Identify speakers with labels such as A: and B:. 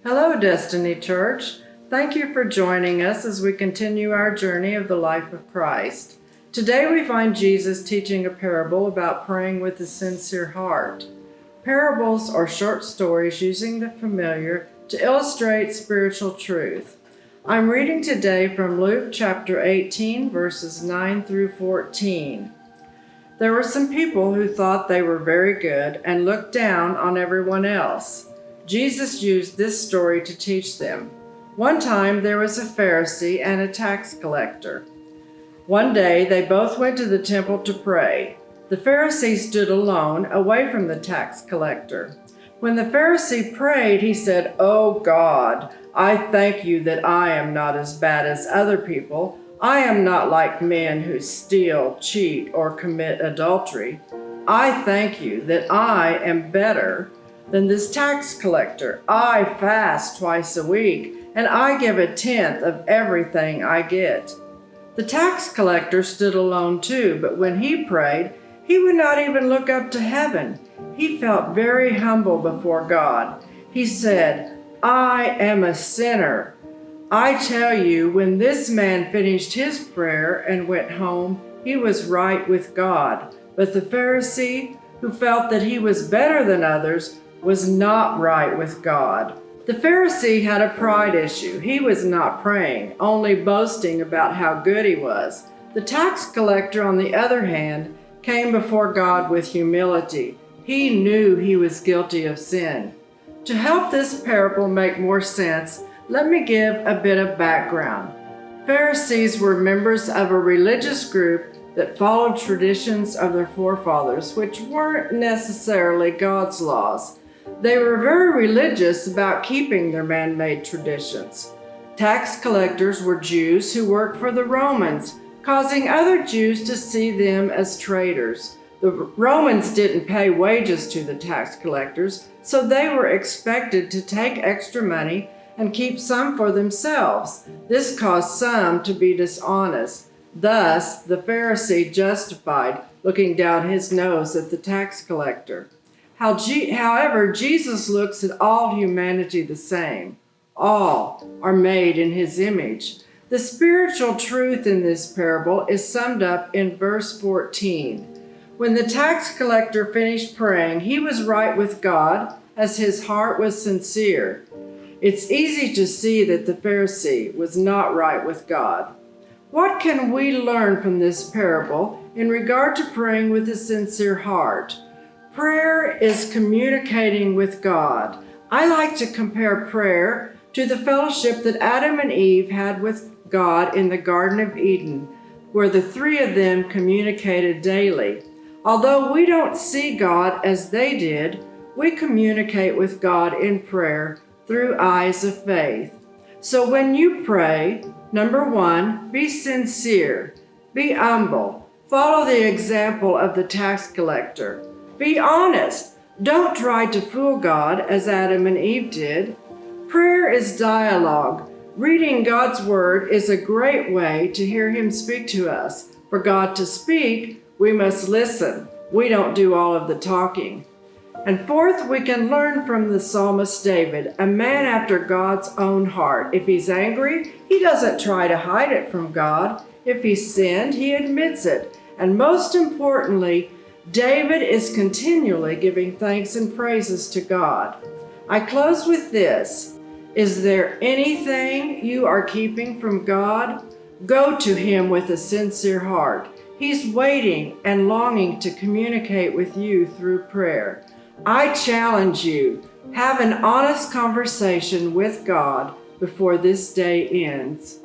A: Hello, Destiny Church. Thank you for joining us as we continue our journey of the life of Christ. Today we find Jesus teaching a parable about praying with a sincere heart. Parables are short stories using the familiar to illustrate spiritual truth. I'm reading today from Luke chapter 18, verses 9 through 14. There were some people who thought they were very good and looked down on everyone else. Jesus used this story to teach them. One time there was a Pharisee and a tax collector. One day they both went to the temple to pray. The Pharisee stood alone, away from the tax collector. When the Pharisee prayed, he said, "Oh God, I thank you that I am not as bad as other people. I am not like men who steal, cheat, or commit adultery. I thank you that I am better than this tax collector. I fast twice a week, and I give a tenth of everything I get." The tax collector stood alone too, but when he prayed, he would not even look up to heaven. He felt very humble before God. He said, "I am a sinner. I tell you, when this man finished his prayer and went home, he was right with God. But the Pharisee, who felt that he was better than others, was not right with God." The Pharisee had a pride issue. He was not praying, only boasting about how good he was. The tax collector, on the other hand, came before God with humility. He knew he was guilty of sin. To help this parable make more sense, let me give a bit of background. Pharisees were members of a religious group that followed traditions of their forefathers, which weren't necessarily God's laws. They were very religious about keeping their man-made traditions. Tax collectors were Jews who worked for the Romans, causing other Jews to see them as traitors. The Romans didn't pay wages to the tax collectors, so they were expected to take extra money and keep some for themselves. This caused some to be dishonest. Thus, the Pharisee justified looking down his nose at the tax collector. However, Jesus looks at all humanity the same. All are made in his image. The spiritual truth in this parable is summed up in verse 14. When the tax collector finished praying, he was right with God as his heart was sincere. It's easy to see that the Pharisee was not right with God. What can we learn from this parable in regard to praying with a sincere heart? Prayer is communicating with God. I like to compare prayer to the fellowship that Adam and Eve had with God in the Garden of Eden, where the three of them communicated daily. Although we don't see God as they did, we communicate with God in prayer through eyes of faith. So when you pray, number one, be sincere, be humble, follow the example of the tax collector. Be honest. Don't try to fool God as Adam and Eve did. Prayer is dialogue. Reading God's word is a great way to hear him speak to us. For God to speak, we must listen. We don't do all of the talking. And fourth, we can learn from the psalmist David, a man after God's own heart. If he's angry, he doesn't try to hide it from God. If he sinned, he admits it. And most importantly, David is continually giving thanks and praises to God. I close with this. Is there anything you are keeping from God? Go to him with a sincere heart. He's waiting and longing to communicate with you through prayer. I challenge you, have an honest conversation with God before this day ends.